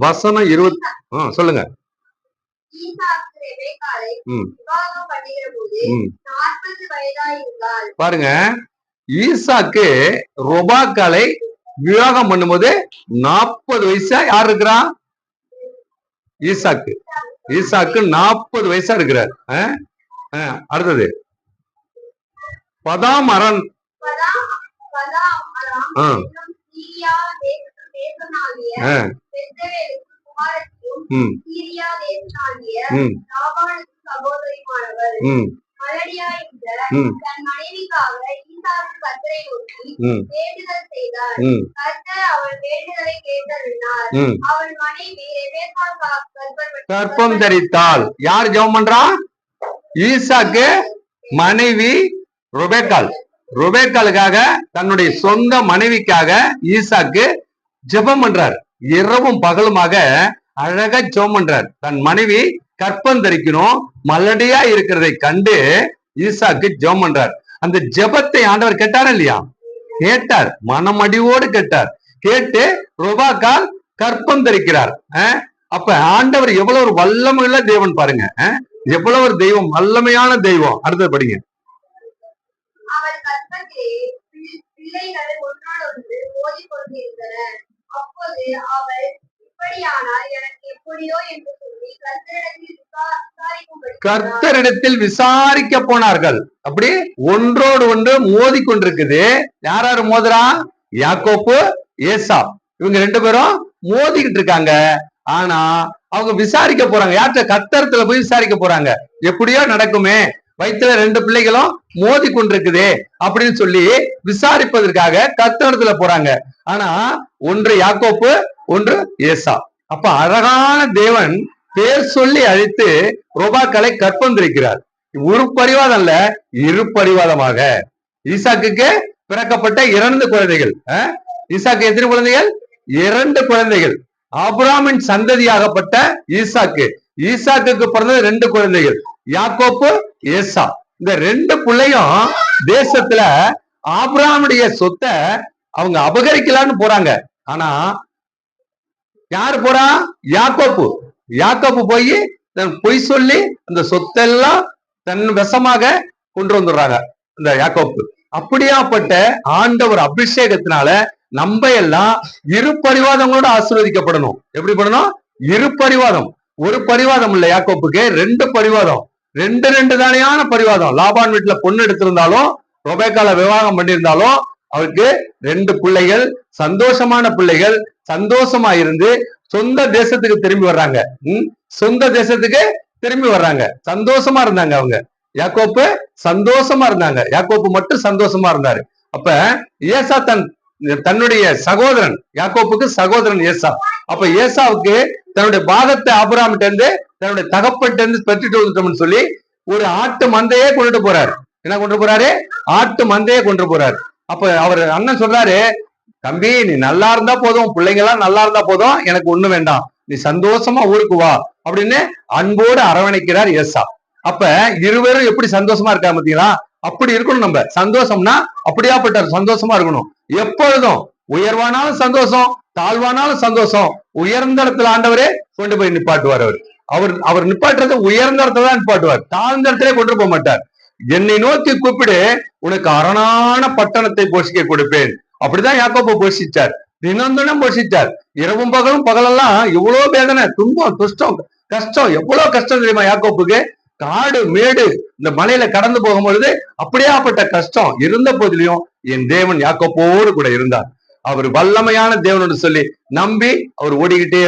வசனம் 20 சொல்லுங்க. பாருங்க, ஈசாக்கு ரொபாக்காலை விவாகம் பண்ணும்போது 40 வயசா யார் இருக்கிறா? ஈசாக்கு 40 வயசா இருக்கிறார். அடுத்தது பதாமரன் கற்பம் தரித்தாள். யார் ஜெபம் பண்றா? ஈசாக்கு மனைவி ரொபேக்காலுக்காக, தன்னுடைய சொந்த மனைவிக்காக ஈசாக்கு ஜெபம் பண்றார். இரவும் பகலுமாக அழகா ஜெபம் பண்றார். தன் மனைவி கற்பம் தரிக்கணும், மலடியா இருக்கிறதை கண்டு ஈசாக்கு ஜெபம் பண்றார். அந்த ஜெபத்தை ஆண்டவர் கேட்டார் இல்லையா? கேட்டார், மனமடிவோடு கேட்டார். கேட்டு ரொபாக்கால் கற்பம் தரிக்கிறார். அப்ப ஆண்டவர் எவ்வளவு ஒரு வல்லமையுள்ள தேவன் பாருங்க, எவ்வளவு ஒரு தெய்வம், வல்லமையான தெய்வம். அடுத்தது படிங்க. கர்த்தரிடத்தில் விசாரிக்க போனார்கள். அப்படி ஒன்றோடு ஒன்று மோதி கொண்டிருக்குது. யாராரு மோதுறா? யாக்கோப்பு, ஏசா, இவங்க 2 பேரும் மோதிக்கிட்டு இருக்காங்க. ஆனா அவங்க விசாரிக்க போறாங்க. யார்கிட்ட? கர்த்தரத்துல போய் விசாரிக்க போறாங்க. எப்படியோ நடக்குமே, வயிற்றுல 2 பிள்ளைகளும் மோதி கொண்டிருக்குது அப்படின்னு சொல்லி விசாரிப்பதற்காக கர்த்தரத்துல போறாங்க. ஆனா ஒன்று யாக்கோப்பு, ஒன்று ஏசா. அப்ப அழகான தேவன் பேர் சொல்லி அழைத்து ரொபாக்களை கற்பம் தரிக்கிறார். ஒரு பரிவாதம் அல்ல, 2 பரிவாதமாக. ஈசாக்குக்கு பிறக்கப்பட்ட 2 குழந்தைகள். ஈசாக்கு எத்தனை குழந்தைகள்? 2 குழந்தைகள். ஆபிரகாமின் சந்ததியாகப்பட்ட ஈசாக்குக்கு பிறந்தது 2 குழந்தைகள், யாக்கோப்பு, ஏசா. இந்த 2 பிள்ளையும் தேசத்துல ஆபிரகாமுடைய சொத்தை அவங்க அபகரிக்கலான்னு போறாங்க. ஆனா யாரு போறா? யாக்கோப்பு போய் பொய் சொல்லி அந்த சொத்தெல்லாம் தன் வசமாக கொண்டு வந்துடுறாங்க இந்த யாக்கோப்பு. அப்படியாப்பட்ட ஆண்டவர் அபிஷேகத்தினால நம்ம எல்லாம் 2 பரிவாதங்களோட ஆசீர்வதிக்கப்படணும். எப்படி படணும்? 2 பரிவாதம். ஒரு பரிவாதம் இல்ல யாக்கோப்புக்கு, 2 பரிவாதம். 2 தானையான பரிவாதம். லாபான் வீட்டுல பொண்ணு எடுத்திருந்தாலும், ரொபேக்கால விவாகம் பண்ணியிருந்தாலும், அவருக்கு 2 பிள்ளைகள், சந்தோஷமான பிள்ளைகள், சந்தோஷமா இருந்து சொந்த தேசத்துக்கு திரும்பி வர்றாங்க. சொந்த தேசத்துக்கு திரும்பி வர்றாங்க. சந்தோஷமா இருந்தாங்க அவங்க. யாக்கோப்பு சந்தோஷமா இருந்தாங்க. யாக்கோப்பு மட்டும் சந்தோஷமா இருந்தாரு. அப்ப ஏசா தன்னுடைய சகோதரன், யாக்கோப்புக்கு சகோதரன் ஏசா. அப்ப ஏசாவுக்கு தன்னுடைய பாகத்தை ஆபிரகாமிட்ட இருந்து, தன்னுடைய தகப்பன்ட்ட இருந்து பெற்றுட்டு வந்துட்டோம்னு சொல்லி ஒரு ஆட்டு மந்தையே கொண்டுட்டு போறாரு. என்ன கொண்டு போறாரு? ஆட்டு மந்தையே கொண்டு போறாரு. அப்ப அவர் அண்ணன் சொல்றாரு, தம்பி நீ நல்லா இருந்தா போதும், பிள்ளைங்க எல்லாம் நல்லா இருந்தா போதும், எனக்கு ஒண்ணு வேண்டாம், நீ சந்தோஷமா ஊருக்கு வா அப்படின்னு அன்போடு அரவணைக்கிறார் ஏசா. அப்ப இருவரும் எப்படி சந்தோஷமா இருக்கா பாத்தீங்களா? அப்படி இருக்கணும். நம்ம சந்தோஷம்னா அப்படியாப்பட்ட சந்தோஷமா இருக்கணும். எப்பொழுதும் உயர்வானாலும் சந்தோஷம், தாழ்வானாலும் சந்தோஷம். உயர்ந்த இடத்துல ஆண்டவரே கொண்டு போய் நிப்பாட்டுவார். அவர் நிப்பாட்டுறது உயர்ந்த இடத்துல தான் நிப்பாட்டுவார், தாழ்ந்த இடத்திலே கொண்டு போக மாட்டார். என்னை நோக்கி கூப்பிடு, உனக்கு அரணான பட்டணத்தை போஷிக்க கொடுப்பேன். அப்படிதான் யாக்கோபு போஷிச்சார், தினம் போஷிச்சார். இரவும் பகலெல்லாம் எவ்வளவு வேதனை, துன்பம், துஷ்டம், கஷ்டம், எவ்வளவு கஷ்டம் தெரியுமா யாக்கோப்புக்கு? காடு மேடு இந்த மலையில கடந்து போகும் பொழுது அப்படியாப்பட்ட கஷ்டம் இருந்த போதிலையும் என் தேவன் யாக்கோப்போடு கூட இருந்தார். அவர் வல்லமையான தேவன் சொல்லி நம்பி அவர் ஓடிக்கிட்டே